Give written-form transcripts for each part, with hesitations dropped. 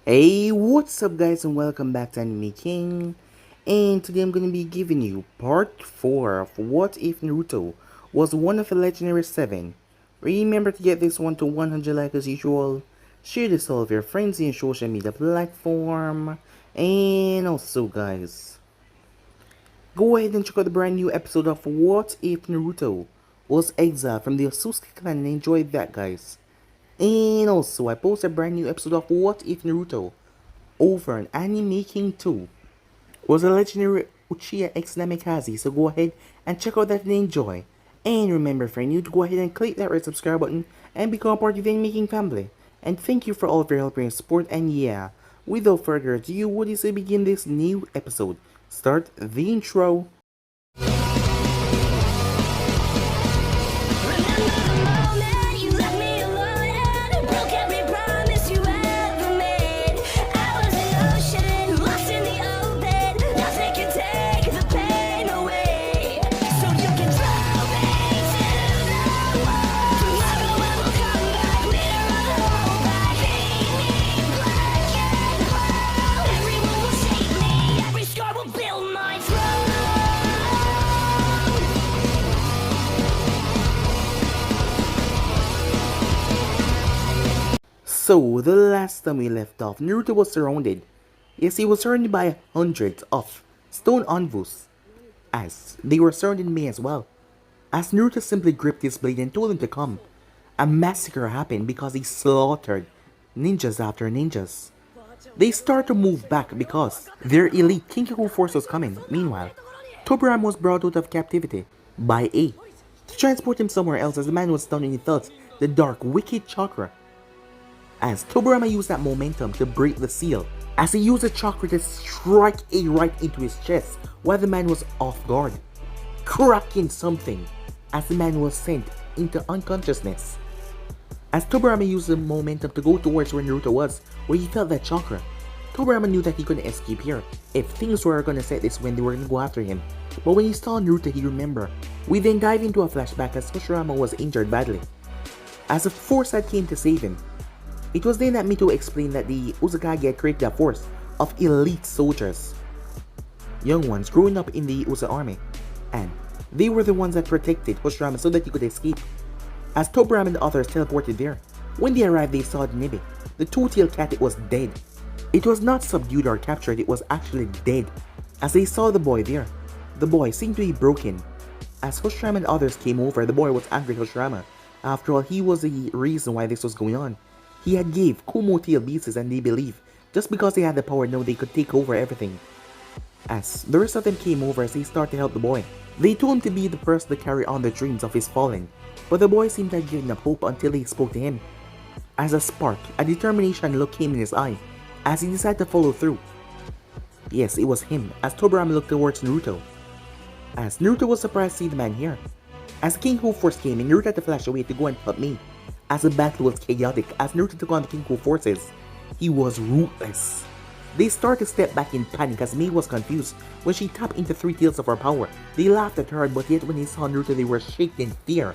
Hey, what's up guys and welcome back to Anime King. And today I'm going to be giving you part 4 of What If Naruto was one of the legendary 7. Remember to get this one to 100 likes as usual. Share this all with your friends in social media platform. And also guys, go ahead and check out the brand new episode of What If Naruto was exiled from the Osusuke clan and enjoy that guys. And also I posted a brand new episode of What If Naruto over an Anime King 2 was a legendary Uchiha X Namikaze, so go ahead and check out that and enjoy. And remember for you to go ahead and click that red subscribe button and become part of the Anime King family. And thank you for all of your help and support, and yeah, without further ado, what is to begin this new episode? Start the intro. So, the last time we left off, Naruto was surrounded. Yes, he was surrounded by hundreds of stone envoys, as they were surrounding me as well. As Naruto simply gripped his blade and told him to come, a massacre happened because he slaughtered ninjas after ninjas. They start to move back because their elite Kinkaku force was coming. Meanwhile, Tobarama was brought out of captivity by A to transport him somewhere else as the man was stunned and he felt the dark, wicked chakra. As Tobarama used that momentum to break the seal, as he used the chakra to strike A right into his chest while the man was off guard, cracking something as the man was sent into unconsciousness. As Tobarama used the momentum to go towards where Naruto was, where he felt that chakra, Tobarama knew that he couldn't escape here if things were gonna set this when they were gonna go after him. But when he saw Naruto, he remembered. We then dive into a flashback as Toshirama was injured badly. As a foresight came to save him, it was then that Mito explained that the Uzukage had created a force of elite soldiers, young ones growing up in the Uza army, and they were the ones that protected Hoshirama so that he could escape. As Tobarama and the others teleported there, when they arrived they saw Nibe. The two-tailed cat, it was dead. It was not subdued or captured, it was actually dead. As they saw the boy there, the boy seemed to be broken. As Hoshirama and others came over, the boy was angry at Hoshirama. After all, he was the reason why this was going on. He had gave Kumo tail beasts and they believed just because they had the power now they could take over everything. As the rest of them came over as they started to help the boy, they told him to be the person to carry on the dreams of his fallen, but the boy seemed to have given up hope until they spoke to him. As a spark, a determination look came in his eye as he decided to follow through. Yes, it was him as Tobarama looked towards Naruto. As Naruto was surprised to see the man here. As the King Hu Force came in, Naruto had to flash away to go and help me. As the battle was chaotic, as Naruto took on the Kinko forces, he was ruthless. They started to step back in panic as Mei was confused when she tapped into 3 tails of her power. They laughed at her, but yet when they saw Naruto they were shaken in fear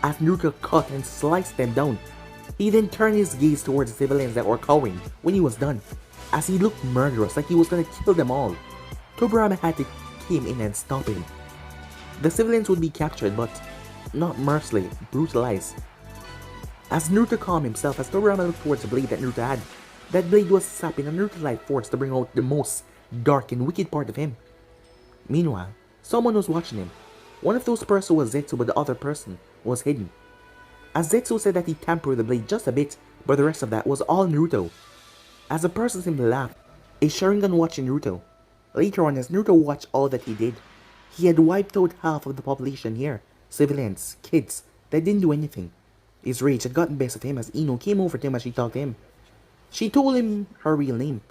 as Naruto cut and sliced them down. He then turned his gaze towards the civilians that were cowering when he was done, as he looked murderous like he was gonna kill them all. Tobarama had to come in and stop him. The civilians would be captured but not mercilessly brutalized. As Naruto calmed himself, as Tobarama looked towards the blade that Naruto had, that blade was sapping a Naruto life force to bring out the most dark and wicked part of him. Meanwhile, someone was watching him. One of those persons was Zetsu, but the other person was hidden. As Zetsu said that he tampered with the blade just a bit, but the rest of that was all Naruto. As the person simply laughed, a Sharingan watching Naruto. Later on, as Naruto watched all that he did, he had wiped out half of the population here, civilians, kids, that didn't do anything. His rage had gotten best of him as Ino came over to him as she talked to him. She told him her real name,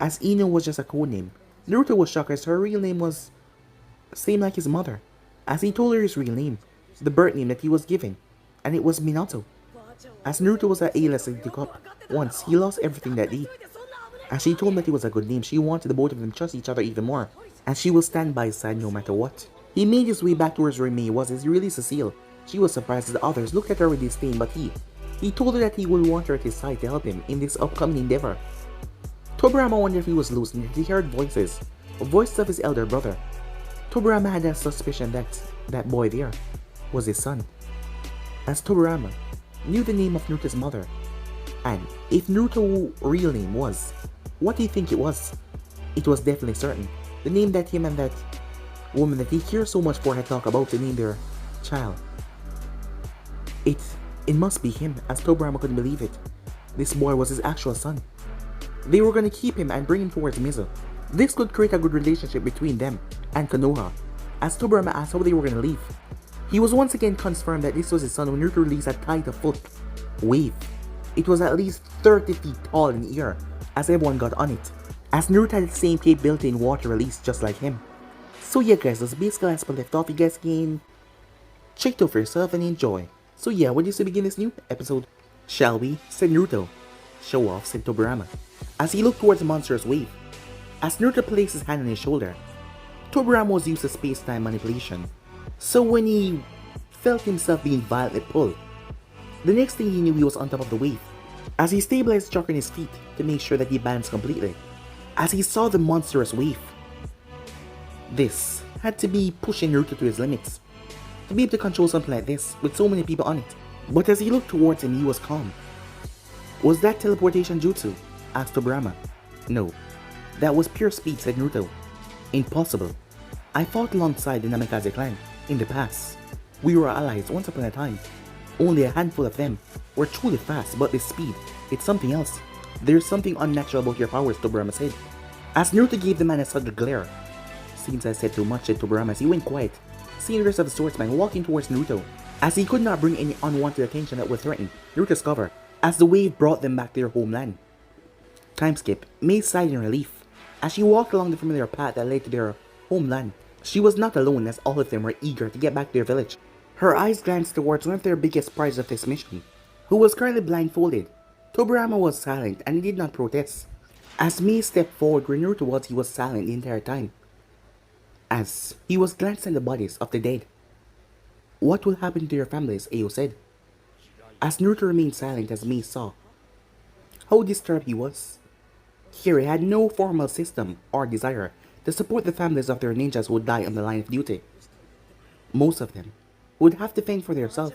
as Ino was just a code name. Naruto was shocked as her real name was same like his mother, as he told her his real name, the birth name that he was given, and it was Minato. As Naruto was at A-list and took up, once he lost everything that day. As she told him that it was a good name, she wanted the both of them to trust each other even more, and she will stand by his side no matter what. He made his way back towards where Mei was as he released Cecile. She was surprised as the others looked at her with disdain, but he told her that he would want her at his side to help him in this upcoming endeavor. Tobarama wondered if he was losing it. He heard voices of his elder brother. Tobarama had a suspicion that that boy there was his son, as Tobarama knew the name of Naruto's mother. And if Naruto's real name was what do you think it was? It was definitely certain. The name that him and that woman that he cares so much for had talked about to name their child. It must be him, as Tobarama couldn't believe it. This boy was his actual son. They were going to keep him and bring him towards Mizu. This could create a good relationship between them and Konoha, as Tobarama asked how they were going to leave. He was once again confirmed that this was his son when Naruto released a tight-foot wave. It was at least 30 feet tall in the air, as everyone got on it, as Naruto had the same capability in water release just like him. So yeah guys, that's basically as we left off. You guys can check it out for yourself and enjoy. So yeah, what do you say begin this new episode? Shall we? Said Naruto. Show off, said Tobarama, as he looked towards the monstrous wave. As Naruto placed his hand on his shoulder, Tobarama was used to space-time manipulation. So when he felt himself being violently pulled, the next thing he knew he was on top of the wave, as he stabilized Chakra on his feet to make sure that he balanced completely, as he saw the monstrous wave. This had to be pushing Naruto to his limits, to be able to control something like this with so many people on it. But as he looked towards him, he was calm. Was that teleportation jutsu? Asked Tobarama. No, that was pure speed, said Naruto. Impossible. I fought alongside the Namikaze clan in the past. We were allies once upon a time. Only a handful of them were truly fast, but this speed, it's something else. There's something unnatural about your powers, Tobarama said, as Naruto gave the man a sudden glare. Seems I said too much, said Tobarama as he went quiet, seeing the rest of the swordsman walking towards Naruto, as he could not bring any unwanted attention that would threaten Naruto's cover, as the wave brought them back to their homeland. Time skip. May sighed in relief, as she walked along the familiar path that led to their homeland. She was not alone, as all of them were eager to get back to their village. Her eyes glanced towards one of their biggest prizes of this mission, who was currently blindfolded. Tobarama was silent and he did not protest. As May stepped forward where Naruto was, he was silent the entire time, as he was glancing at the bodies of the dead. What will happen to your families? Ayo said, as Naruto remained silent as May saw how disturbed he was. Kiri had no formal system or desire to support the families of their ninjas who would die on the line of duty. Most of them would have to fend for themselves,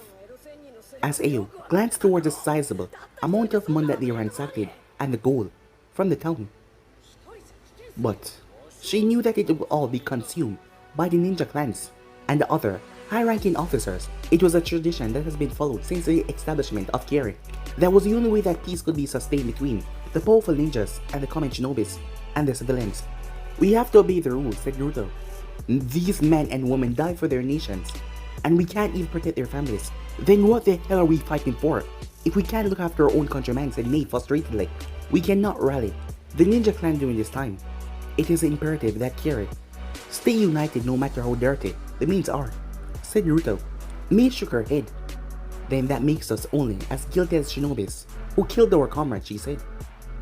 as Ayo glanced towards the sizable amount of money that they ransacked and the gold from the town. But she knew that it would all be consumed by the ninja clans and the other high-ranking officers. It was a tradition that has been followed since the establishment of Kiri. That was the only way that peace could be sustained between the powerful ninjas and the common shinobis and the civilians. We have to obey the rules, said Naruto. These men and women die for their nations, and we can't even protect their families. Then what the hell are we fighting for if we can't look after our own countrymen, said May frustratedly. We cannot rally the ninja clan during this time. It is imperative that Kiri stay united no matter how dirty the means are, said Naruto. May shook her head. Then that makes us only as guilty as shinobis who killed our comrades, she said,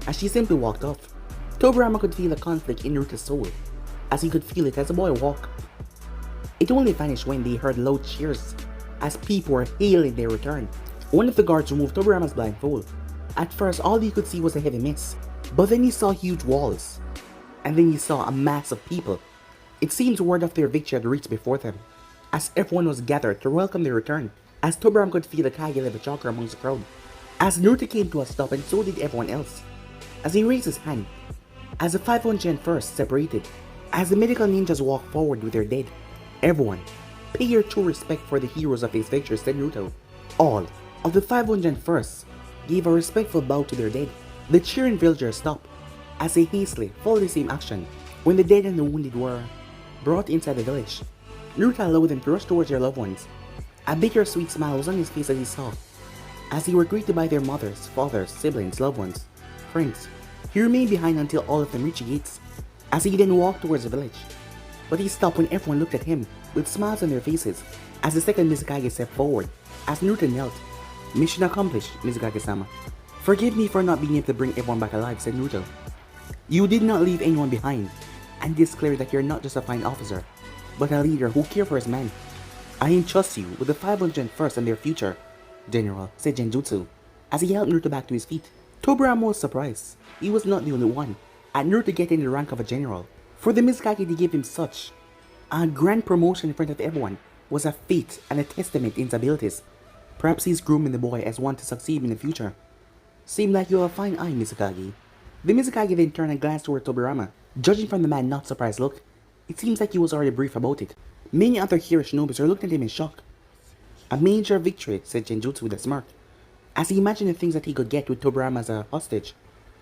as she simply walked off. Tobarama could feel a conflict in Naruto's soul, as he could feel it as the boy walked. It only vanished when they heard loud cheers, as people were hailing their return. One of the guards removed Tobarama's blindfold. At first, all he could see was a heavy mist, but then he saw huge walls, and then he saw a mass of people. It seems word of their victory had reached before them, as everyone was gathered to welcome their return, as Tobarama could feel the Kage level chakra amongst the crowd. As Naruto came to a stop, and so did everyone else, as he raised his hand, as the 501st separated, as the medical ninjas walked forward with their dead. Everyone, pay your true respect for the heroes of this victory, said Naruto. All of the 501st gave a respectful bow to their dead. The cheering villagers stopped, as they hastily followed the same action when the dead and the wounded were brought inside the village. Naruto allowed them to rush towards their loved ones. A bittersweet smile was on his face as he saw, as they were greeted by their mothers, fathers, siblings, loved ones, friends. He remained behind until all of them reached the gates, as he then walked towards the village. But he stopped when everyone looked at him with smiles on their faces, as the second Mizukage stepped forward, as Naruto knelt. Mission accomplished, Mizukage-sama. Forgive me for not being able to bring everyone back alive, said Naruto. You did not leave anyone behind, and it is clear that you're not just a fine officer, but a leader who cares for his men. I entrust you with the 501st and their future, General, said Genjutsu, as he helped Naruto back to his feet. Tobarama was surprised. He was not the only one at Naruto getting the rank of a general. For the Mizukage to give him such a grand promotion in front of everyone was a feat and a testament in his abilities. Perhaps he's grooming the boy as one to succeed in the future. Seemed like you have a fine eye, Mizukage. The Mizukage then turned and glanced toward Tobarama. Judging from the man's not surprised look, it seems like he was already brief about it. Many other Kiri shinobis are looking at him in shock. A major victory, said Genjutsu with a smirk, as he imagined the things that he could get with Tobarama as a hostage.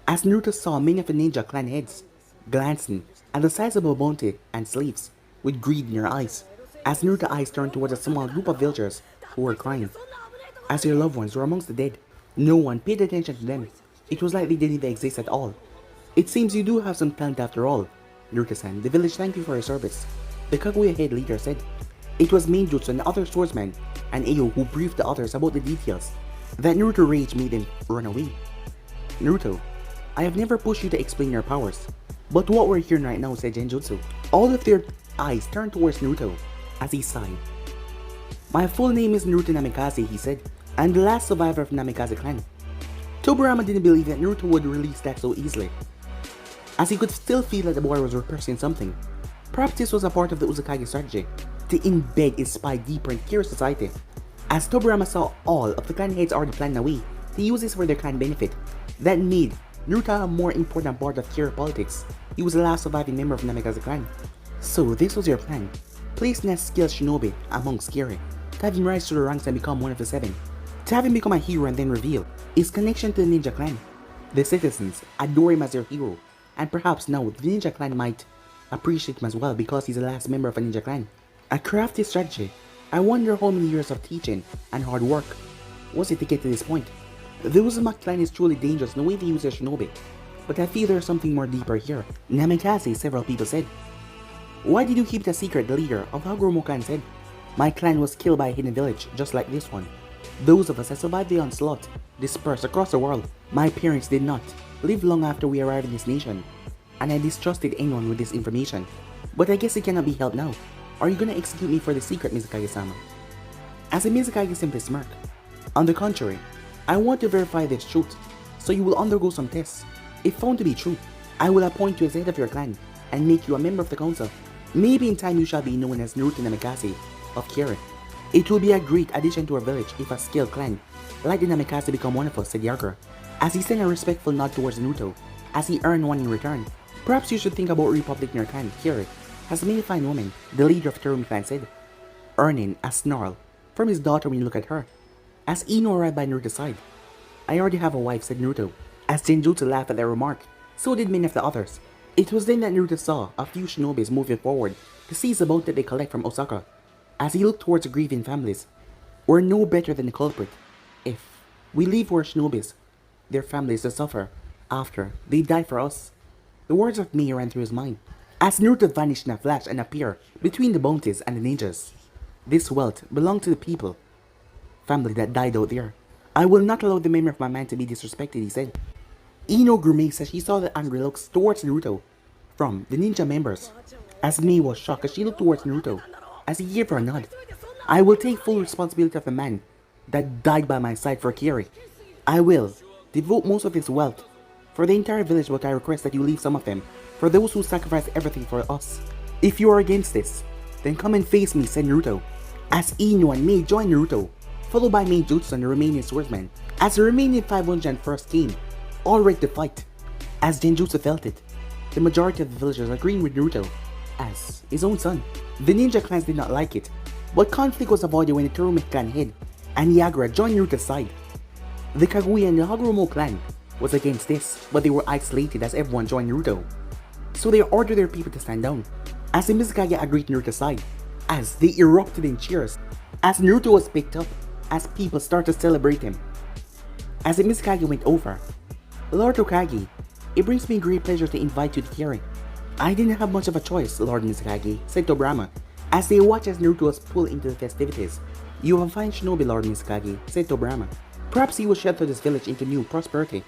As Naruto saw many of the ninja clan heads glancing at the sizable bounty and slaves with greed in their eyes, as Naruto's eyes turned towards a small group of villagers who were crying, as their loved ones were amongst the dead. No one paid attention to them. It was like they didn't even exist at all. It seems you do have some talent after all, Naruto-san. The village thanked you for your service. The Kaguya head leader said. It was Mainjutsu and the other swordsmen and Ayo who briefed the others about the details. That Naruto rage made them run away. Naruto, I have never pushed you to explain your powers, but what we're hearing right now, said Genjutsu. All of their eyes turned towards Naruto as he sighed. My full name is Naruto Namikaze, he said. I'm the last survivor of Namikaze clan. Tobarama didn't believe that Naruto would release that so easily, as he could still feel that the boy was repressing something. Perhaps this was a part of the Uzukage strategy, to embed his spy deeper in Kiri's society. As Tobarama saw all of the clan heads already planned away to use this for their clan benefit, that made Naruto a more important part of Kiri politics. He was the last surviving member of Namikaze clan. So this was your plan, place Nest skilled shinobi amongst Kiri, to have him rise to the ranks and become one of the 7. To have him become a hero and then reveal his connection to the ninja clan. The citizens adore him as their hero, and perhaps now the ninja clan might appreciate him as well because he's the last member of a ninja clan. A crafty strategy. I wonder how many years of teaching and hard work was it to get to this point. The Uzumaki clan is truly dangerous in the way they use their shinobi, but I feel there's something more deeper here. Namikaze, several people said. Why did you keep it a secret? The leader of Hagoromo clan said. My clan was killed by a hidden village, just like this one. Those of us that survived the onslaught dispersed across the world. My parents did not live long after we arrived in this nation, and I distrusted anyone with this information. But I guess it cannot be helped now. Are you gonna execute me for the secret, Mizukage-sama? As the Mizukage simply smirked. On the contrary, I want to verify this truth, so you will undergo some tests. If found to be true, I will appoint you as head of your clan and make you a member of the council. Maybe in time you shall be known as Naruto Namikaze of Kiri. It will be a great addition to our village if a skilled clan like the Namikaze become one of us, said Yarger, as he sent a respectful nod towards Naruto, as he earned one in return. Perhaps you should think about republic in your clan. Kiri has many fine women, the leader of Terumi clan said, earning a snarl from his daughter when you look at her. As Ino arrived by Naruto's side. I already have a wife, said Naruto, as Genjutsu laughed at their remark. So did many of the others. It was then that Naruto saw a few shinobis moving forward to seize the boat that they collect from Osaka. As he looked towards the grieving families, we're no better than the culprit. If we leave our shinobis, their families to suffer after they die for us. The words of Mei ran through his mind, as Naruto vanished in a flash and appeared between the bounties and the ninjas. This wealth belonged to the people, family that died out there. I will not allow the memory of my man to be disrespected, he said. Ino grimaced as she saw the angry looks towards Naruto from the ninja members, as Mei was shocked as she looked towards Naruto, as he gave her a nod. I will take full responsibility of the man that died by my side for Kiri. I will devote most of his wealth for the entire village, but I request that you leave some of them for those who sacrificed everything for us. If you are against this, then come and face me, said Naruto, as Ino and Mei joined Naruto, followed by Mainjutsu and the remaining swordsmen. As the remaining 501st came, all ready to fight. As Genjutsu felt it, the majority of the villagers agreeing with Naruto as his own son. The ninja clans did not like it, but conflict was avoided when the Terumi clan head and Yagura joined Naruto's side. The Kaguya and the Hagoromo clan was against this, but they were isolated as everyone joined Naruto. So they ordered their people to stand down, as the Mizukage agreed to Naruto's side, as they erupted in cheers, as Naruto was picked up, as people started to celebrate him. As the Mizukage went over, Lord Kage, it brings me great pleasure to invite you to Kiri. I didn't have much of a choice, Lord Mizukage, said Tobarama, as they watched as Naruto was pulled into the festivities. You have a fine shinobi, Lord Mizukage, said Tobarama. Perhaps he will shelter this village into new prosperity.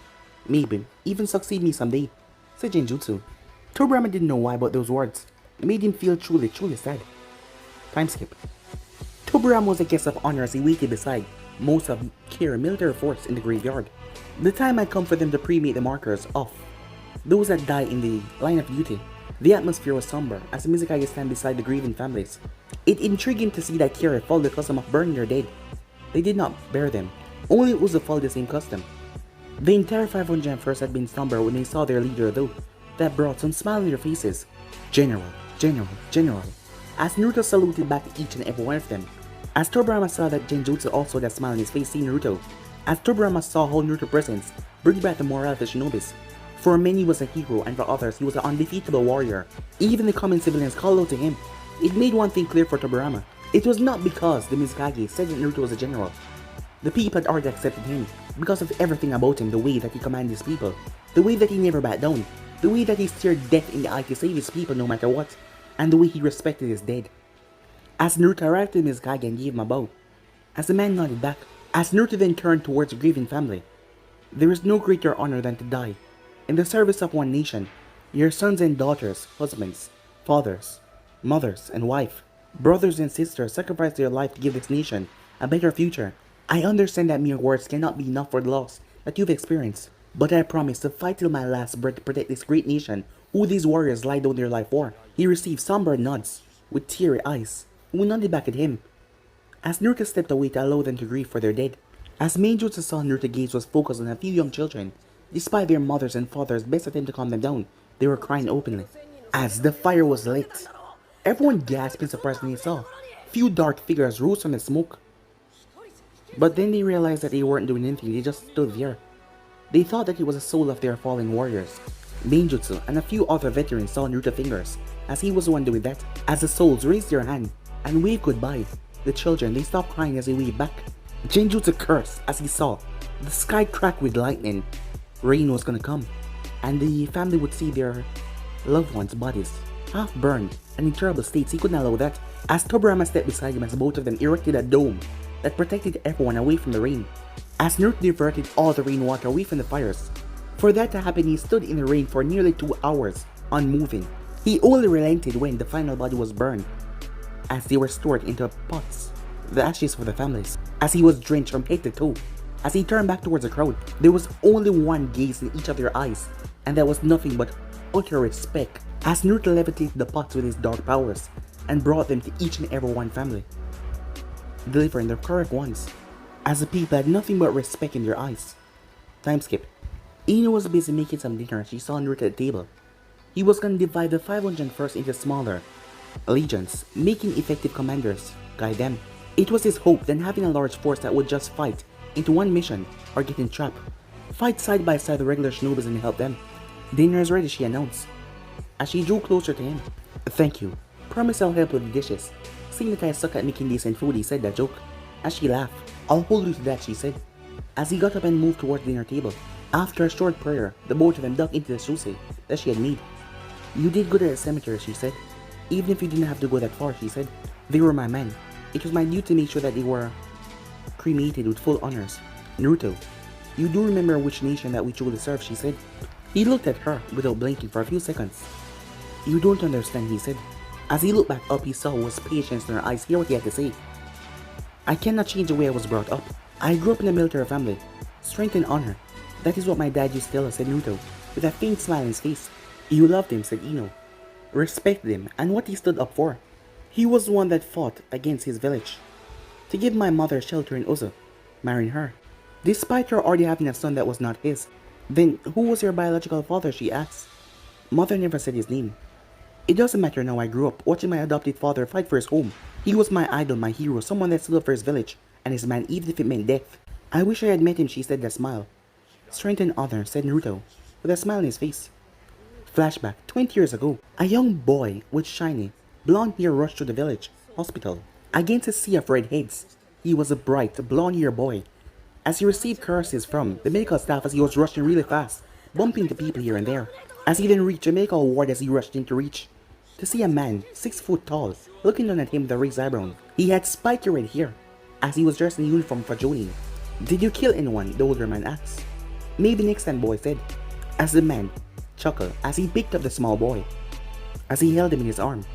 Maybe even succeed me someday, said Genjutsu. Tobarama didn't know why, but those words made him feel truly sad. Time skip. Tobarama was a guest of honor as he waited beside most of Kiri's military force in the graveyard. The time had come for them to cremate the markers of those that died in the line of duty. The atmosphere was somber as the Mizukage stand beside the grieving families. It intrigued him to see that Kiri followed the custom of burning their dead. They did not bury them, only Uzo followed the same custom. The entire 501st had been somber when they saw their leader though. That brought some smile on their faces. General, General, General. As Naruto saluted back to each and every one of them. As Tobarama saw that Genjutsu also had a smile on his face seeing Naruto. As Tobarama saw how Naruto's presence bring back the morale of the shinobis. For many he was a hero and for others he was an undefeatable warrior. Even the common civilians called out to him. It made one thing clear for Tobarama. It was not because the Mizukage said that Naruto was a general. The people had already accepted him because of everything about him, the way that he commanded his people, the way that he never backed down, the way that he stared death in the eye to save his people no matter what, and the way he respected his dead. As Naruto arrived to Mizukage and gave him a bow, as the man nodded back, as Naruto then turned towards the grieving family, there is no greater honor than to die in the service of one nation, your sons and daughters, husbands, fathers, mothers and wife, brothers and sisters sacrifice their life to give this nation a better future. I understand that mere words cannot be enough for the loss that you've experienced, but I promise to fight till my last breath to protect this great nation who these warriors lie down their life for. He received somber nods with teary eyes, who nodded back at him. As Naruto stepped away to allow them to grieve for their dead, as Genjutsu saw Naruto's gaze was focused on a few young children, despite their mothers and fathers' best attempt to calm them down, they were crying openly. As the fire was lit, everyone gasped in surprise when they saw few dark figures rose from the smoke. But then they realized that they weren't doing anything, they just stood there. They thought that it was the soul of their fallen warriors. Genjutsu and a few other veterans saw Naruto's fingers, as he was the one doing that. As the souls raised their hand and waved goodbye, the children, they stopped crying as they waved back. Genjutsu cursed as he saw the sky crack with lightning. Rain was gonna come, and the family would see their loved ones' bodies, half burned and in terrible states. He couldn't allow that. As Tobarama stepped beside him as both of them erected a dome that protected everyone away from the rain. As Naruto diverted all the rainwater away from the fires. For that to happen, he stood in the rain for nearly 2 hours, unmoving. He only relented when the final body was burned, as they were stored into pots, the ashes for the families. As he was drenched from head to toe, as he turned back towards the crowd, there was only one gaze in each of their eyes, and that was nothing but utter respect. As Naruto levitated the pots with his dark powers, and brought them to each and every one family, delivering the correct ones, as the people had nothing but respect in their eyes. Time skip. Ino was busy making some dinner as she saw Naruto at the table. He was gonna divide the 501st into smaller legions, making effective commanders guide them. It was his hope that having a large force that would just fight into one mission or get trapped, fight side by side the regular shinobis and help them. Dinner is ready, she announced, as she drew closer to him. Thank you. Promise I'll help with the dishes. Seeing that I suck at making decent food, he said that joke. As she laughed, I'll hold you to that, she said, as he got up and moved towards the dinner table. After a short prayer, the both of them dug into the sushi that she had made. You did good at the cemetery, she said. Even if you didn't have to go that far, she said. They were my men. It was my duty to make sure that they were cremated with full honors. Naruto, you do remember which nation that we truly serve, she said. He looked at her without blinking for a few seconds. You don't understand, he said. As he looked back up, he saw was patience in her eyes. Hear what he had to say. I cannot change the way I was brought up. I grew up in a military family. Strength and honor. That is what my dad used to tell us, said Naruto, with a faint smile on his face. You loved him, said Ino. Respected him and what he stood up for. He was the one that fought against his village to give my mother shelter in Uzo, marrying her, despite her already having a son that was not his. Then who was your biological father, she asked. Mother never said his name. It doesn't matter now. I grew up watching my adopted father fight for his home. He was my idol, my hero, someone that stood up for his village and his man even if it meant death. I wish I had met him, she said with a smile. Strength and honor, said Naruto, with a smile on his face. Flashback, 20 years ago, a young boy with shiny, blonde hair rushed to the village hospital. Against a sea of red heads, he was a bright, blonde-haired boy. As he received curses from the medical staff as he was rushing really fast, bumping into people here and there. As he then reached a medical ward as he rushed in to reach, to see a man 6 foot tall, looking down at him with a raised eyebrow. He had spiky red hair, as he was dressed in uniform for Jonin. Did you kill anyone? The older man asked. Maybe next time, boy said, as the man chuckled as he picked up the small boy, as he held him in his arm.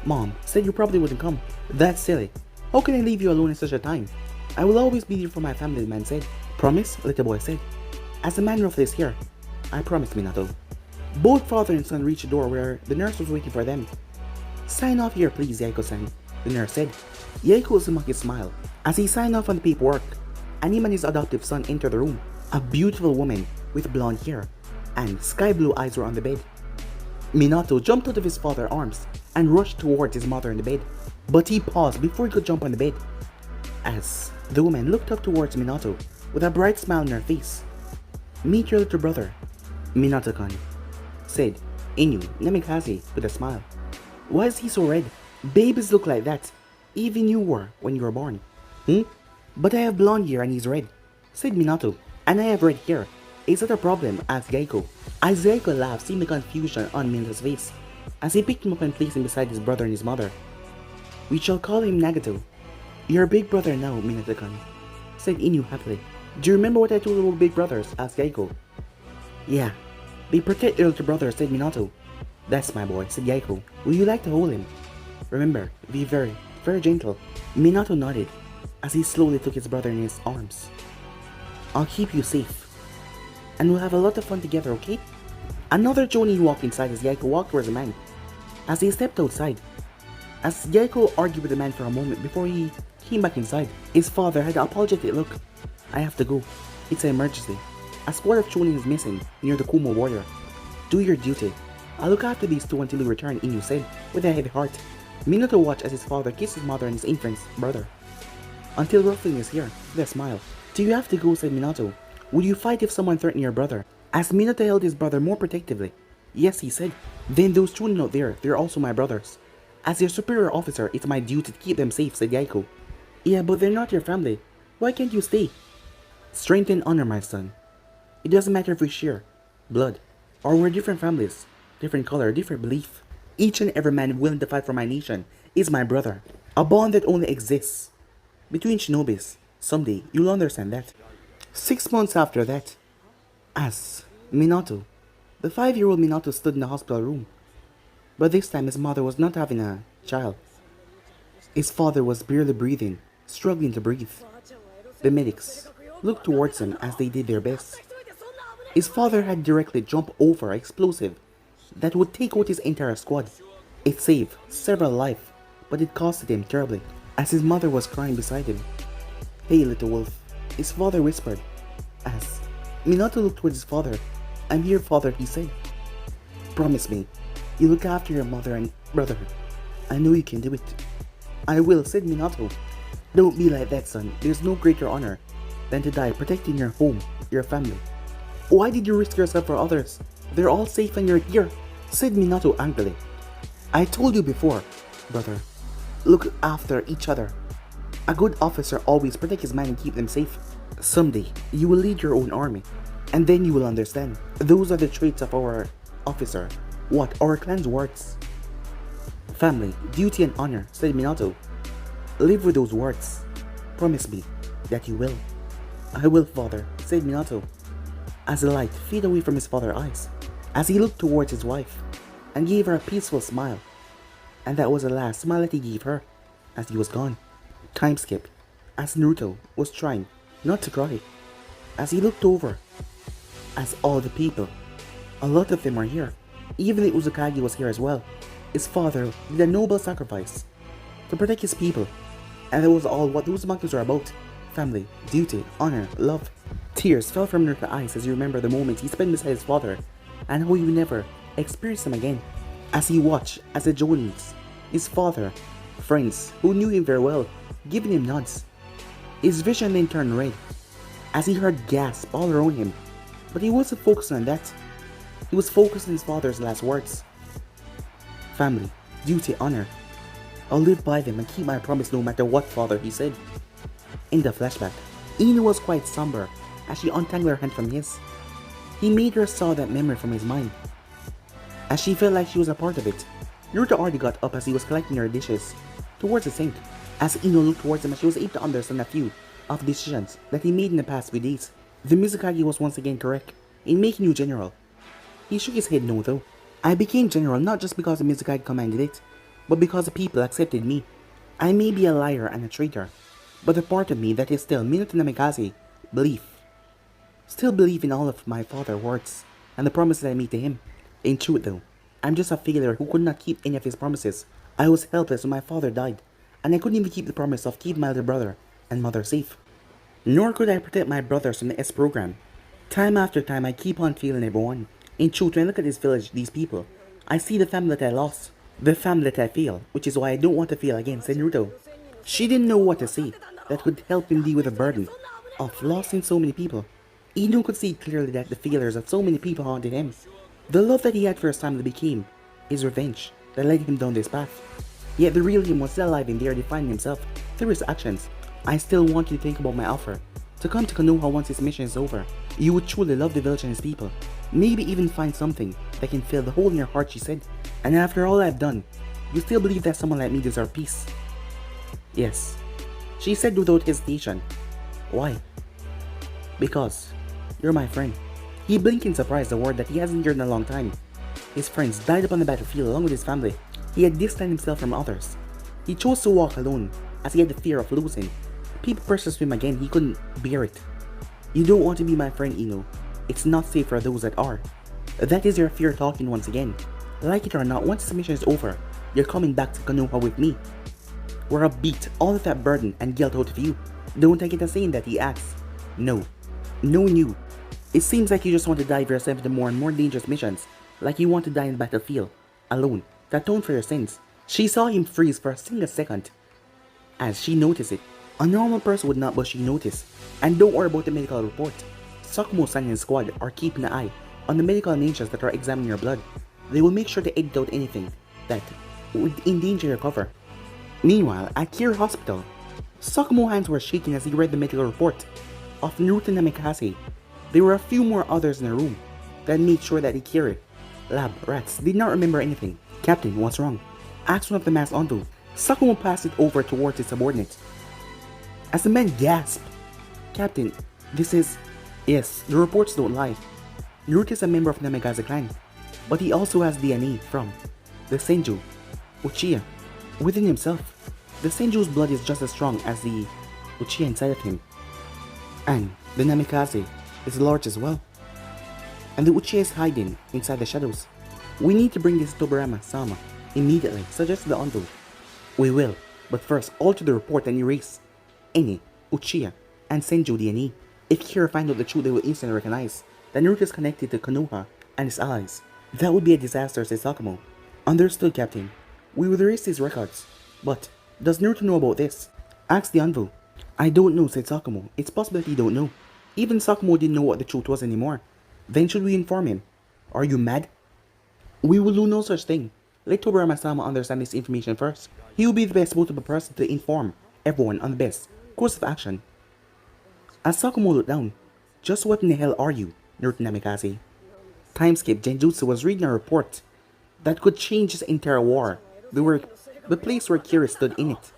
Mom said you probably wouldn't come. That's silly. How can I leave you alone at such a time? I will always be there for my family, the man said. Promise? Little boy said, as the man ruffled his hair. I promise, Minato. Both father and son reached the door where the nurse was waiting for them. "Sign off here, please, Yaiko-san," the nurse said. Yaiko Uzumaki smiled as he signed off on the paperwork. Anima and his adoptive son entered the room. A beautiful woman with blonde hair and sky blue eyes were on the bed. Minato jumped out of his father's arms and rushed towards his mother in the bed, but he paused before he could jump on the bed. As the woman looked up towards Minato with a bright smile on her face. "Meet your little brother, Minato-kan," said Inu Namikaze with a smile. "Why is he so red? Babies look like that. Even you were when you were born." "But I have blonde hair and he's red," said Minato. "And I have red hair. Is that a problem?" asked Geico. As Geico laughed, seeing the confusion on Minato's face, as he picked him up and placed him beside his brother and his mother. "We shall call him Nagato. You're a big brother now, Minato-kan," said Inu happily. "Do you remember what I told about big brothers?" asked Geico. "Yeah, they protect their little brother," said Minato. "That's my boy," said Geico. "Will you like to hold him? Remember, be very, very gentle." Minato nodded as he slowly took his brother in his arms. "I'll keep you safe, and we'll have a lot of fun together, okay?" Another Jonin walked inside as Geico walked towards the man. As he stepped outside, as Geico argued with the man for a moment before he came back inside, his father had an apologetic look. "I have to go. It's an emergency. A squad of Jonin is missing near the Kumo warrior. Do your duty. I'll look after these two until we return," Inu said with a heavy heart. Minato watched as his father kissed his mother and his infant brother. "Until Ruffling is here," with a smile. "Do you have to go?" said Minato. "Would you fight if someone threatened your brother?" As Minato held his brother more protectively. "Yes," he said. "Then those Chunin out there, they're also my brothers. As your superior officer, it's my duty to keep them safe," said Yaiko. "Yeah, but they're not your family. Why can't you stay?" "Strength and honor, my son. It doesn't matter if we share blood, or we're different families, different color, different belief. Each and every man willing to fight for my nation is my brother. A bond that only exists between shinobis. Someday, you'll understand that." 6 months after that, as Minato, the 5-year-old Minato stood in the hospital room. But this time his mother was not having a child. His father was barely breathing, struggling to breathe. The medics looked towards him as they did their best. His father had directly jumped over an explosive that would take out his entire squad. It saved several lives, but it costed him terribly, as his mother was crying beside him. "Hey, little wolf," his father whispered. As Minato looked towards his father. "I'm here, father," he said. "Promise me, you look after your mother and brother. I know you can do it." "I will," said Minato. "Don't be like that, son. There's no greater honor than to die protecting your home, your family." "Why did you risk yourself for others? They're all safe and you're here," said Minato angrily. "I told you before, brother. Look after each other. A good officer always protects his men and keep them safe. Someday, you will lead your own army, and then you will understand. Those are the traits of our officer. What our clan's words. Family, duty and honor," said Minato. "Live with those words. Promise me that you will." "I will, father," said Minato, as the light faded away from his father's eyes, as he looked towards his wife and gave her a peaceful smile. And that was the last smile that he gave her as he was gone. Time skip, as Naruto was trying not to cry, as he looked over, as all the people, a lot of them are here. Even the Uzukage was here as well. His father did a noble sacrifice to protect his people, and that was all what those monkeys were about. Family, duty, honor, love. Tears fell from Naruto's eyes as he remembered the moment he spent beside his father, and how he would never experience them again. As he watched as the Jonins, his father, friends who knew him very well, giving him nods. His vision then turned red as he heard gasps all around him, but he wasn't focusing on that. He was focused on his father's last words. "Family, duty, honor. I'll live by them and keep my promise no matter what, father," he said. In the flashback, Ino was quite somber as she untangled her hand from his. He made her saw that memory from his mind, as she felt like she was a part of it. Naruto already got up as he was collecting her dishes towards the sink. As Ino looked towards him, she was able to understand a few of the decisions that he made in the past few days. The Mizukage was once again correct in making you general. He shook his head no though. "I became general not just because the Mizukage commanded it, but because the people accepted me. I may be a liar and a traitor, but the part of me that is still Minato Namikaze, belief. Still believe in all of my father's words and the promises I made to him. In truth though, I'm just a failure who could not keep any of his promises. I was helpless when my father died, and I couldn't even keep the promise of keeping my little brother and mother safe. Nor could I protect my brothers from the S program. Time after time I keep on failing everyone. In truth, when I look at this village, these people, I see the family that I lost, the family that I failed, which is why I don't want to fail again, said Naruto. She didn't know what to say that could help him deal with the burden of losing so many people. Ino could see clearly that the failures of so many people haunted him. The love that he had for his family became his revenge that led him down this path. Yet the real him was still alive and there defining himself through his actions. I still want you to think about my offer. To come to Konoha once his mission is over. You would truly love the village and its people. Maybe even find something that can fill the hole in your heart, she said. And after all I've done, you still believe that someone like me deserves peace? Yes, she said without hesitation. Why? Because you're my friend. He blinked in surprise, a word that he hasn't heard in a long time. His friends died upon the battlefield along with his family. He had distanced himself from others. He chose to walk alone as he had the fear of losing. People pressed him again, he couldn't bear it. You don't want to be my friend, Ino. It's not safe for those that are. That is your fear talking once again. Like it or not, once this mission is over, you're coming back to Konoha with me. Where I'll beat all of that burden and guilt out of you. Don't take it as saying that, he asks. No. Knowing you, it seems like you just want to dive yourself into more and more dangerous missions. Like you want to die in the battlefield, alone, to atone for your sins. She saw him freeze for a single second. As she noticed it, a normal person would not, but she noticed. And don't worry about the medical report. Sakumo-san and his squad are keeping an eye on the medical nations that are examining your blood. They will make sure to edit out anything that would endanger your cover. Meanwhile, at Kiri Hospital, Sakumo's hands were shaking as he read the medical report of Naruto and Mizukage. There were a few more others in the room that made sure that the Kiri lab rats did not remember anything. Captain, what's wrong? Asked one of the masked envoy. Sakumo passed it over towards his subordinate. As the men gasped, Captain, this is... Yes, the reports don't lie. Naruto is a member of the Namikaze clan, but he also has DNA from the Senju, Uchiha, within himself. The Senju's blood is just as strong as the Uchiha inside of him. And the Namikaze is large as well. And the Uchiha is hiding inside the shadows. We need to bring this to Tobarama-sama immediately, suggested the envoy. We will, but first alter the report and erase any Uchiha and Senju DNA. If Kira finds out the truth, they will instantly recognize that Naruto is connected to Konoha and his allies. That would be a disaster, said Sakumo. Understood, Captain. We will erase these records. But does Naruto know about this? Asked the envoy. I don't know, said Sakumo. It's possible that he don't know. Even Sakumo didn't know what the truth was anymore. Then should we inform him? Are you mad? We will do no such thing. Let Tobarama-sama understand this information first. He will be the best suitable person to inform everyone on the best course of action. As Sakumo looked down, just what in the hell are you, Naruto Namikaze? Time skip. Genjutsu was reading a report that could change his entire war. The place where Kiri stood in it.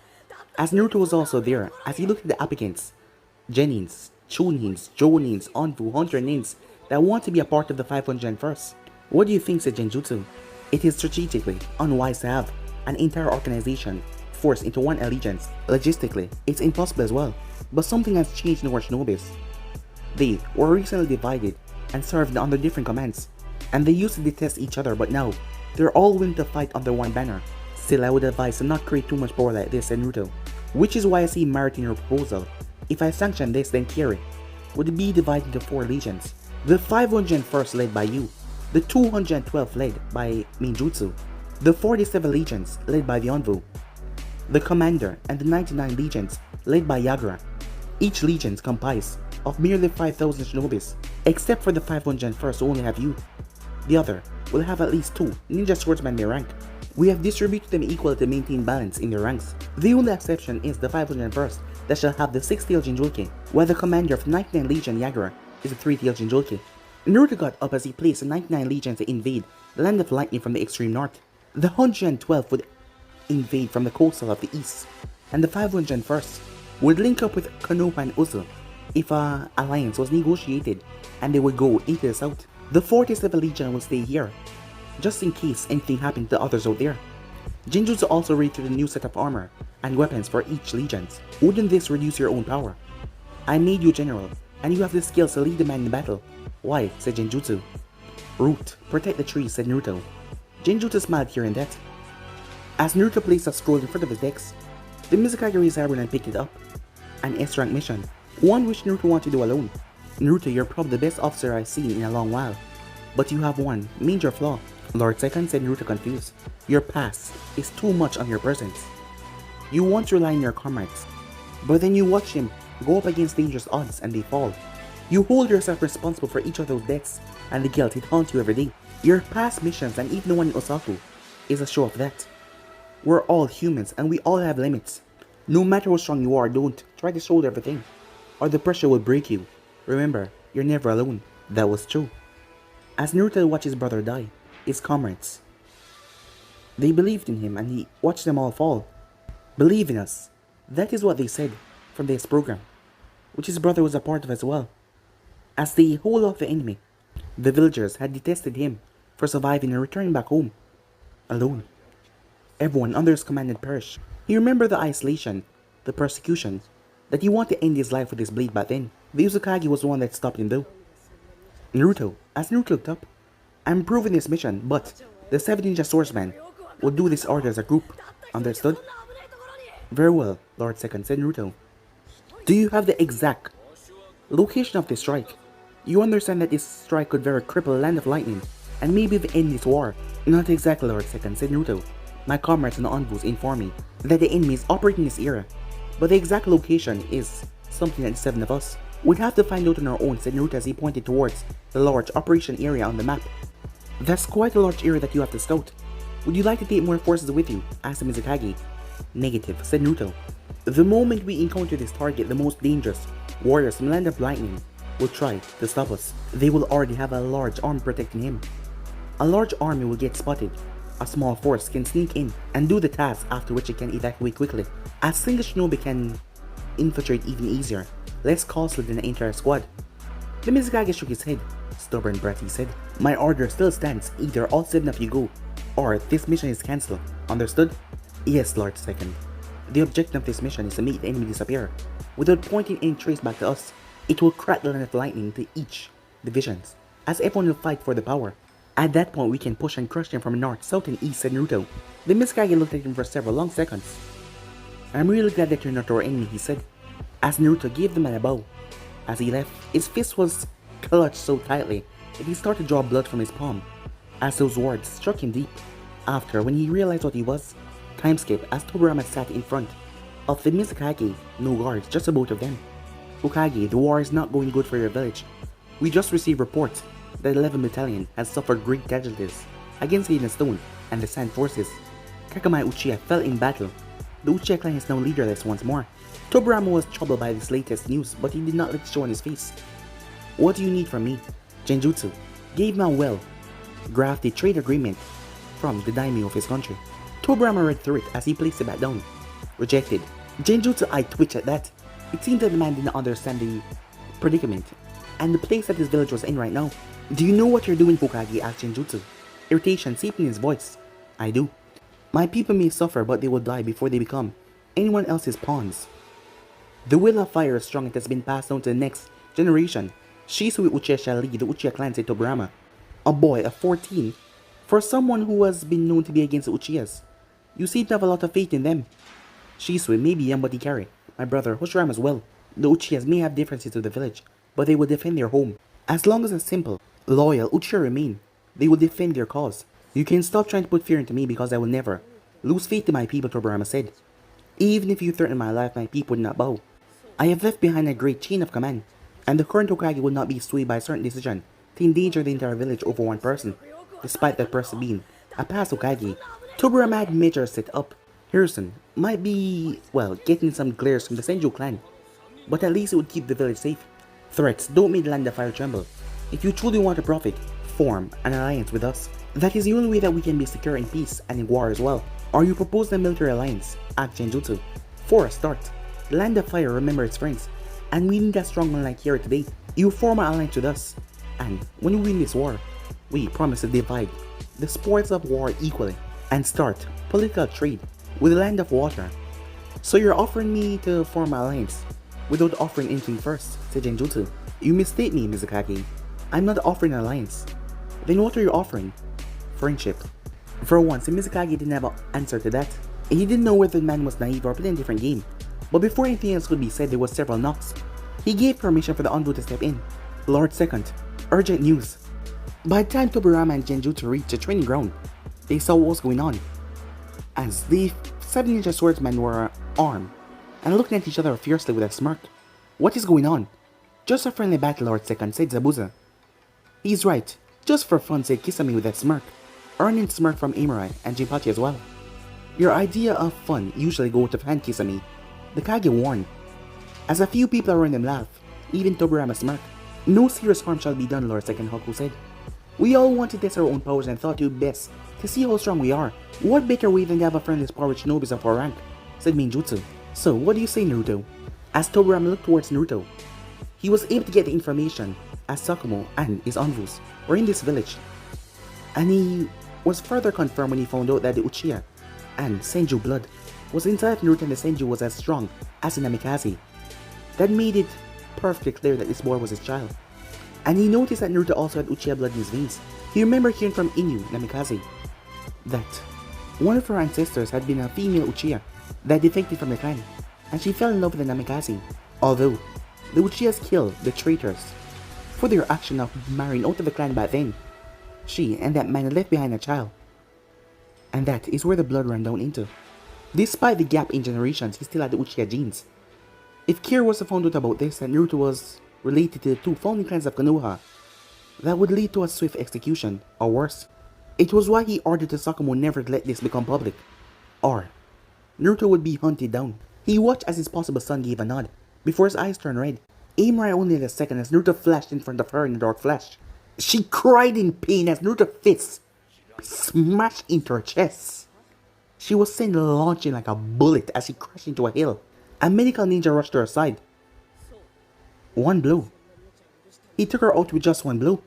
As Naruto was also there, as he looked at the applicants, Genins, Chunins, Jonins, Onfu, Hunter Nins that want to be a part of the 501st. What do you think, said Genjutsu? It is strategically unwise to have an entire organization forced into one allegiance. Logistically, it's impossible as well. But something has changed in our shinobis. They were recently divided and served under different commands, and they used to detest each other, but now they're all willing to fight under one banner. Still, I would advise to not create too much power like this, said Naruto. Which is why I see merit in your proposal. If I sanction this, then Kiri would be divided into 4 legions. The 501st led by you, the 212th led by Ninjutsu, the 47 legions led by the envoy, the commander, and the 99 legions led by Yagura. Each legion is comprised of merely 5,000 shinobis, except for the 501st who only have you. The other will have at least 2 ninja swordsmen by rank. We have distributed them equally to maintain balance in their ranks. The only exception is the 501st that shall have the 6-tailed Jinjulki, while the commander of 99 Legion Yagura is a 3-tailed Jinjulki. Naruto got up as he placed the 99 legions to invade the Land of Lightning from the extreme north. The 112 would invade from the coastal of the east, and the 501st would link up with Konoha and Uzu if an alliance was negotiated, and they would go into the south. The 47th Legion will stay here, just in case anything happened to the others out there. Genjutsu also rated a new set of armor and weapons for each legion. Wouldn't this reduce your own power? I made you general, and you have the skills to lead the man in battle. Why? Said Genjutsu. Root, protect the trees, said Naruto. Genjutsu smiled hearing that. As Naruto placed a scroll in front of his desk, the Mizukage raised his eyebrow and picked it up. An S-rank mission, one which Naruto wanted to do alone. Naruto, you're probably the best officer I've seen in a long while, but you have one major flaw. Lord Second, said Naruto confused. Your past is too much on your presence. You want to rely on your comrades, but then you watch them go up against dangerous odds and they fall. You hold yourself responsible for each of those deaths and the guilt it haunts you every day. Your past missions and even the one in Osaku is a show of that. We're all humans and we all have limits. No matter how strong you are, don't try to shoulder everything, or the pressure will break you. Remember, you're never alone. That was true. As Naruto watched his brother die, his comrades, they believed in him and he watched them all fall. Believe in us. That is what they said from this program, which his brother was a part of as well. As the whole of the enemy, the villagers had detested him for surviving and returning back home alone. Everyone under his command had perished. He remembered the isolation, the persecution, that he wanted to end his life with his blade back then. The Uzukage was the one that stopped him though. Naruto, as Naruto looked up, I'm proving this mission, but the 7 ninja swordsmen will do this order as a group. Understood? Very well, Lord Second, said Naruto. Do you have the exact location of this strike? You understand that this strike could very cripple the Land of Lightning and maybe even end this war. Not exactly, Lord Second, said Naruto. My comrades and the envoys inform me that the enemy is operating this area, but the exact location is something that the 7 of us would have to find out on our own, said Naruto as he pointed towards the large operation area on the map. That's quite a large area that you have to scout. Would you like to take more forces with you? Asked the Mizukage. Negative, said Naruto. The moment we encounter this target, the most dangerous warriors from the Land of Lightning will try to stop us. They will already have a large army protecting him. A large army will get spotted. A small force can sneak in and do the task, after which it can evacuate quickly. A single shinobi can infiltrate even easier, less costly than an entire squad. The Mizukage shook his head. Stubborn brat, he said. My order still stands. Either all 7 of you go, or this mission is cancelled. Understood? Yes, Lord Second. The objective of this mission is to make the enemy disappear. Without pointing any trace back to us, it will crack the Land of Lightning to each divisions, as everyone will fight for the power. At that point, we can push and crush them from north, south, and east, said Naruto. The Mizukage looked at him for several long seconds. I'm really glad that you're not our enemy, he said, as Naruto gave the man a bow. As he left, his fist was clutched so tightly that he started to draw blood from his palm, as those words struck him deep. After, when he realized what he was, time skipped as Tobarama sat in front of the Mizukage, no guards, just the both of them. Hokage, the war is not going good for your village. We just received reports that 11 Battalion has suffered great casualties against the Stone and the Sand Forces. Kakamai Uchiha fell in battle. The Uchiha clan is now leaderless once more. Tobarama was troubled by this latest news, but he did not let it show on his face. What do you need from me? Genjutsu gave him a well-grafted trade agreement from the daimyo of his country. Tobarama read through it as he placed it back down. Rejected. Genjutsu eye twitched at that. It seemed that the man did not understand the predicament and the place that his village was in right now. Do you know what you're doing, Hokage? Asked Genjutsu. Irritation seeped in his voice. I do. My people may suffer, but they will die before they become anyone else's pawns. The will of fire is strong. It has been passed on to the next generation. Shisui Uchiha shall lead the Uchiha clan, said Tobarama. A boy of 14. For someone who has been known to be against the Uchihas, you seem to have a lot of faith in them. Shisui may be young, but he carry my brother Hoshirama as well. The Uchihas may have differences to the village, but they will defend their home. As long as a simple, loyal Uchiha remain, they will defend their cause. You can stop trying to put fear into me because I will never lose faith in my people, Tobarama said. Even if you threaten my life, my people would not bow. I have left behind a great chain of command, and the current Hokage will not be swayed by a certain decision to endanger the entire village over one person, despite that person being a past Hokage. Tobarama had measures set up. Harrison might be, well, getting some glares from the Senju clan, but at least it would keep the village safe. Threats don't make the Land of Fire tremble. If you truly want to profit, form an alliance with us. That is the only way that we can be secure in peace and in war as well. Or you propose a military alliance, asked Genjutsu. For a start, the Land of Fire remember its friends, and we need a strong one like Kiri today. You form an alliance with us, and when we win this war, we promise to divide the spoils of war equally and start political trade with the Land of Water. So you're offering me to form an alliance without offering anything first, said Genjutsu. You mistake me, Mizukage. I'm not offering an alliance. Then what are you offering? Friendship. For once, Mizukage didn't have an answer to that. He didn't know whether the man was naive or playing a different game. But before anything else could be said, there was several knocks. He gave permission for the envoy to step in. Lord Second, urgent news. By the time Tobarama and Genjutsu reached the training ground, they saw what was going on. As the 7-ninja swordsmen were armed and looking at each other fiercely with a smirk. What is going on? Just a friendly battle, Lord Second, said Zabuza. He's right. Just for fun, said Kisame with a smirk, earning smirk from Amurai and Jinpachi as well. Your idea of fun usually go to hand, Kisame, the Kage warned. As a few people around them laughed, even Tobarama smirked. No serious harm shall be done, Lord Second, Haku said. We all want to test our own powers and thought it would be best to see how strong we are. What better way than to have a friend as power with shinobis of our rank, said Minjutsu. So, what do you say, Naruto? As Tobarama looked towards Naruto, he was able to get the information as Sakumo and his envoys were in this village. And he was further confirmed when he found out that the Uchiha and Senju blood was inside Naruto, and the Senju was as strong as the Namikaze. That made it perfectly clear that this boy was his child. And he noticed that Naruto also had Uchiha blood in his veins. He remembered hearing from Inu, Namikaze, that one of her ancestors had been a female Uchiha that defected from the clan, and she fell in love with the Namikaze. Although the Uchihas killed the traitors for their action of marrying out of the clan back then, she and that man left behind a child. And that is where the blood ran down into. Despite the gap in generations, he still had the Uchiha genes. If Kiri was to find out about this, and Naruto was related to the two founding clans of Konoha, that would lead to a swift execution, or worse. It was why he ordered Sakumo never to let this become public, or Naruto would be hunted down. He watched as his possible son gave a nod, before his eyes turned red. Amurai only had a second as Naruto flashed in front of her in the dark flash. She cried in pain as Naruto's fists smashed into her chest. She was sent launching like a bullet as she crashed into a hill. A medical ninja rushed to her side. One blow. He took her out with just one blow.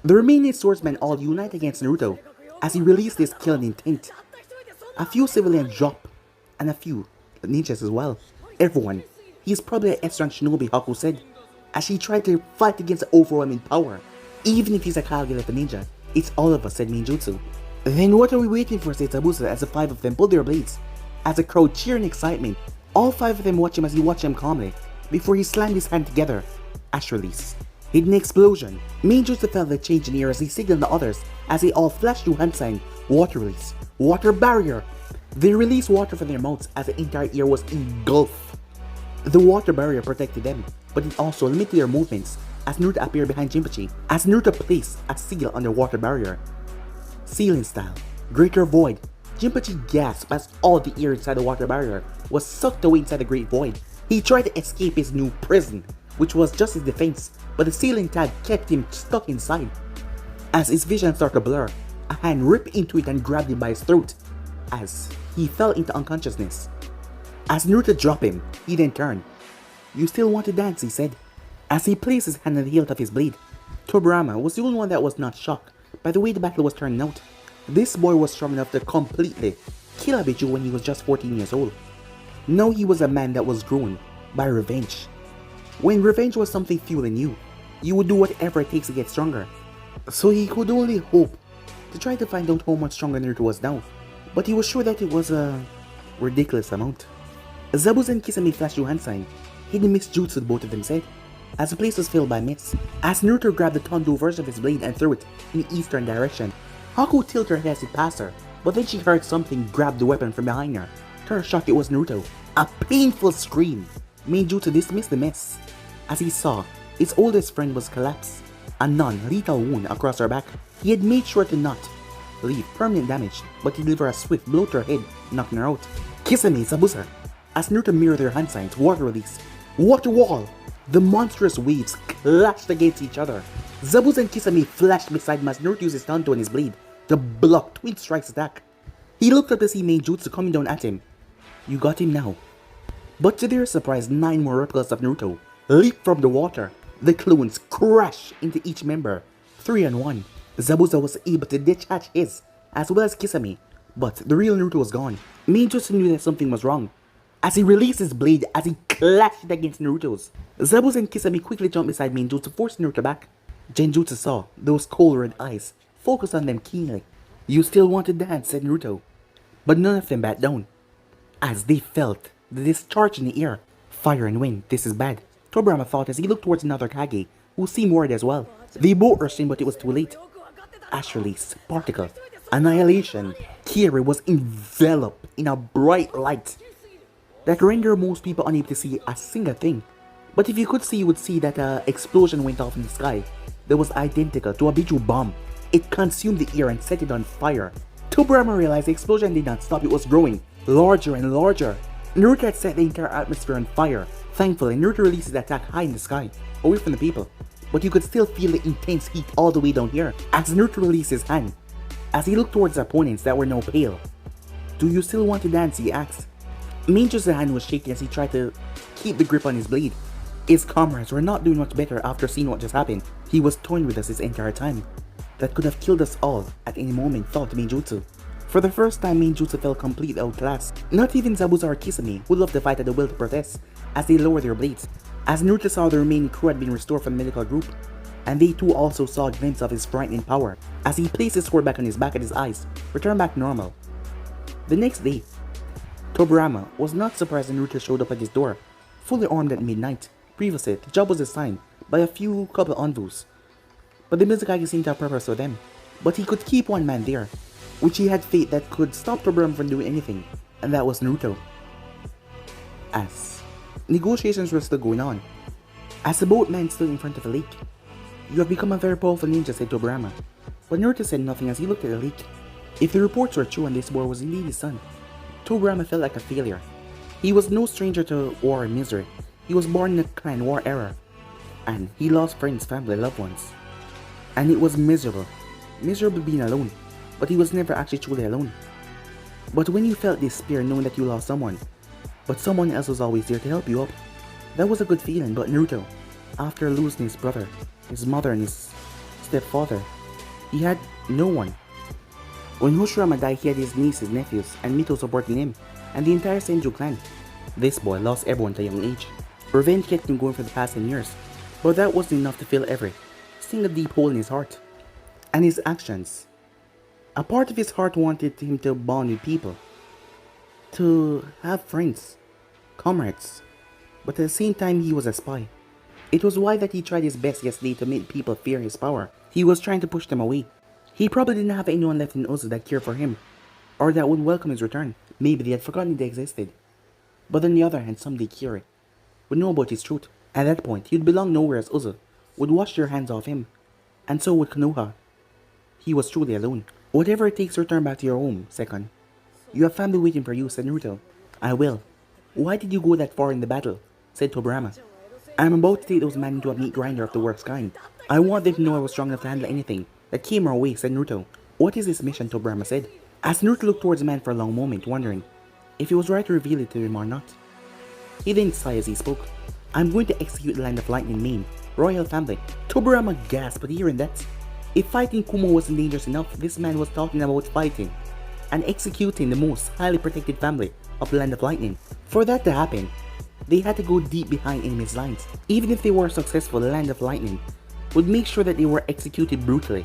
The remaining swordsmen all unite against Naruto as he released his killing intent. A few civilians drop, and a few ninjas as well. Everyone. He is probably an S-rank shinobi, Haku said, as she tried to fight against the overwhelming power. Even if he's a Kage like a ninja, it's all of us, said Minjutsu. Then what are we waiting for, said Zabuza, as the 5 of them pulled their blades. As the crowd cheered in excitement, all 5 of them watched him as he watched them calmly, before he slammed his hand together. Ash release. Hidden explosion. Minjutsu felt the change in the air as he signaled the others, as they all flashed to hand sign, water release, water barrier. They released water from their mouths as the entire air was engulfed. The water barrier protected them, but it also limited their movements, as Naruto appeared behind Jinpachi, as Naruto placed a seal on the water barrier. Ceiling style. Greater void. Jinpachi gasped as all the air inside the water barrier was sucked away inside the great void. He tried to escape his new prison, which was just his defense, but the ceiling tag kept him stuck inside. As his vision started to blur, a hand ripped into it and grabbed him by his throat, as he fell into unconsciousness. As Naruto dropped him, he then turned. You still want to dance, he said, as he placed his hand on the hilt of his blade. Tobarama was the only one that was not shocked by the way the battle was turning out. This boy was strong enough to completely kill Abichu when he was just 14 years old. Now he was a man that was grown by revenge. When revenge was something fueling you, you would do whatever it takes to get stronger. So he could only hope to try to find out how much stronger Naruto was now, but he was sure that it was a ridiculous amount. Zabuza and Kisame flashed to hand sign, hidden mist jutsu, both of them said, as the place was filled by mist. As Naruto grabbed the Tondo version of his blade and threw it in the eastern direction, Haku tilted her head as it passed her, but then she heard something grab the weapon from behind her. To her shock, it was Naruto. A painful scream made Jutsu dismiss the mess, as he saw his oldest friend was collapsed, a non-lethal wound across her back. He had made sure to not leave permanent damage, but to deliver a swift blow to her head, knocking her out. Kisame, Zabuza. As Naruto mirrored their hand signs, water release, water wall. The monstrous waves clashed against each other. Zabuza and Kisame flashed beside him as Naruto used his Tanto and his blade to block Twin Strike's attack. He looked up to see main jutsu coming down at him. You got him now. But to their surprise, 9 more replicas of Naruto leaped from the water. The clones crashed into each member, 3 on 1. Zabuza was able to detach his, as well as Kisame, but the real Naruto was gone. Main jutsu knew that something was wrong, as he released his blade as he clashed it against Naruto's. Zabuza and Kisame quickly jumped beside Main jutsu, forcing Naruto back. Genjutsu saw those cold red eyes focused on them keenly. You still want to dance, said Naruto. But none of them backed down, as they felt the discharge in the air. Fire and wind, this is bad, Tobarama thought as he looked towards another Kage, who seemed worried as well. They both rushed in, but it was too late. Ash release, particle, annihilation. Kiri was enveloped in a bright light that rendered most people unable to see a single thing. But if you could see, you would see that an explosion went off in the sky that was identical to a Biju bomb. It consumed the air and set it on fire. Tobarama realized the explosion did not stop, it was growing larger and larger. Naruto had set the entire atmosphere on fire. Thankfully, Naruto released the attack high in the sky, away from the people. But you could still feel the intense heat all the way down here as Naruto released his hand. As he looked towards the opponents that were now pale. Do you still want to dance? He asked. Minju's hand was shaking as he tried to keep the grip on his blade. His comrades were not doing much better after seeing what just happened. He was toying with us this entire time. That could have killed us all at any moment, thought Minjutsu. For the first time, Minjutsu felt completely outclassed. Not even Zabuza or Kisame, who loved to fight at the will to protest, as they lowered their blades. As Naruto saw the remaining crew had been restored from the medical group, and they too also saw a glimpse of his frightening power, as he placed his sword back on his back and his eyes returned back normal. The next day, Tobarama was not surprised when Naruto showed up at his door, fully armed at midnight. Previously, the job was assigned by a couple envoys, but the Mizukage seemed to have purpose for them. But he could keep one man there, which he had faith that could stop Tobarama from doing anything, and that was Naruto. As negotiations were still going on, as the boatman stood in front of the lake. You have become a very powerful ninja, said Tobarama. But Naruto said nothing as he looked at the lake. If the reports were true and this boy was indeed his son, Tobarama felt like a failure. He was no stranger to war and misery. He was born in a clan war era, and he lost friends, family, loved ones. And it was miserable being alone, but he was never actually truly alone. But when you felt despair knowing that you lost someone, but someone else was always there to help you up, that was a good feeling. But Naruto, after losing his brother, his mother and his stepfather, he had no one. When Hoshirama died, he had his nieces, nephews, and Mito supporting him, and the entire Senju clan. This boy lost everyone at a young age. Revenge kept him going for the past 10 years, but that wasn't enough to fill every single deep hole in his heart. And his actions. A part of his heart wanted him to bond with people, to have friends, comrades, but at the same time he was a spy. It was why that he tried his best yesterday to make people fear his power. He was trying to push them away. He probably didn't have anyone left in Ozu that cared for him, or that would welcome his return. Maybe they had forgotten they existed. But on the other hand, someday Kiri would know about his truth. At that point, he'd belong nowhere as Ozu would wash their hands off him, and so would Konoha. He was truly alone. Whatever it takes to return back to your home, Second. You have family waiting for you, said Naruto. I will. Why did you go that far in the battle? Said Tobarama. I am about to take those men into a meat grinder of the worst kind. I want them to know I was strong enough to handle anything that came our way, said Naruto. What is this mission? Tobarama said, as Naruto looked towards the man for a long moment, wondering if it was right to reveal it to him or not. He then sighed as he spoke. I'm going to execute the Land of Lightning main, royal family. Tobarama gasped at hearing that. If fighting Kumo wasn't dangerous enough, this man was talking about fighting and executing the most highly protected family of the Land of Lightning. For that to happen, they had to go deep behind enemies' lines. Even if they were successful, the Land of Lightning would make sure that they were executed brutally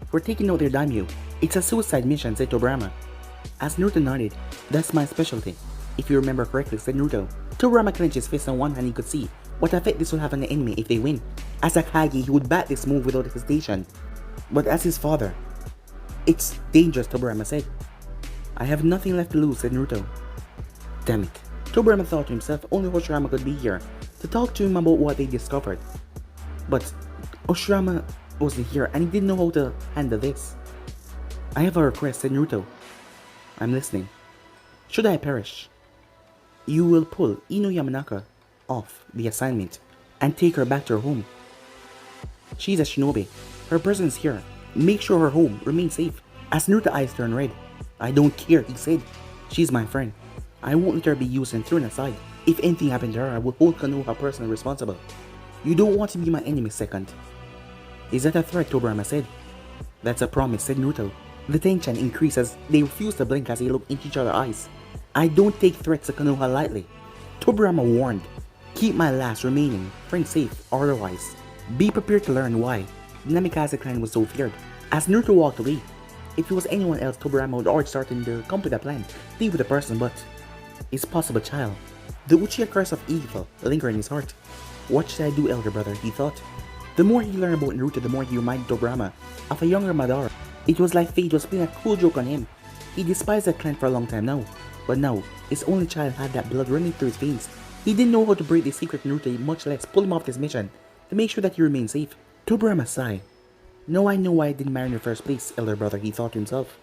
for taking out their daimyo. It's a suicide mission, said Tobarama. As Naruto nodded, that's my specialty. If you remember correctly, said Naruto. Tobarama clenched his fist on one hand. He could see what effect this would have on the enemy if they win. As a Kage, he would back this move without hesitation. But as his father, it's dangerous, Tobarama said. I have nothing left to lose, said Naruto. Damn it. Tobarama thought to himself only Hoshirama could be here to talk to him about what they discovered. But Hoshirama wasn't here and he didn't know how to handle this. I have a request, said Naruto. I'm listening. Should I perish, you will pull Ino Yamanaka off the assignment and take her back to her home. She's a shinobi. Her presence here. Make sure her home remains safe. As Naruto's eyes turned red. I don't care, he said. She's my friend. I won't let her be used and thrown aside. If anything happened to her, I will hold Konoha personally responsible. You don't want to be my enemy, Second. Is that a threat? Tobarama said. That's a promise, said Naruto. The tension increased as they refused to blink as they looked into each other's eyes. I don't take threats to Konoha lightly. Tobarama warned. Keep my last remaining friend safe or otherwise. Be prepared to learn why the Namikaze clan was so feared. As Naruto walked away, if it was anyone else, Tobarama would already started to come with a plan to deal with the person, but his possible child. The Uchiha curse of evil lingered in his heart. What should I do, elder brother? He thought. The more he learned about Naruto, the more he reminded Tobarama of a younger Madara. It was like fate was playing a cruel joke on him. He despised that clan for a long time now, but now his only child had that blood running through his veins. He didn't know how to break the secret Naruto, much less pull him off this mission to make sure that he remained safe. Tobarama sighed. Now I know why I didn't marry in the first place, elder brother, he thought to himself.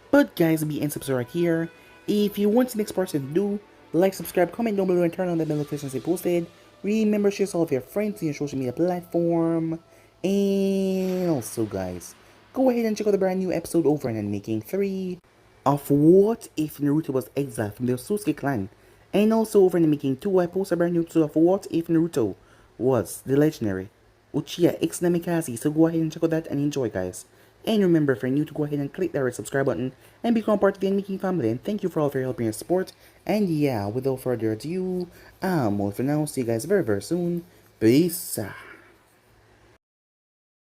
But guys, be and subscribe right here. If you want the next person to do, like, subscribe, comment down below, and turn on the bell notifications they posted. Remember, share all of your friends in your social media platform. And also, guys, go ahead and check out the brand new episode over in Making 3 of What If Naruto Was Exiled from the Sasuke clan. And also over in Making 2, I post a brand new episode of What If Naruto Was the Legendary Uchiha X Namikaze. So go ahead and check out that and enjoy, guys. And remember, for new to go ahead and click that red subscribe button and become part of the Making family. And thank you for all of your help and your support. And yeah, without further ado, I'm all for now. See you guys very, very soon. Peace out.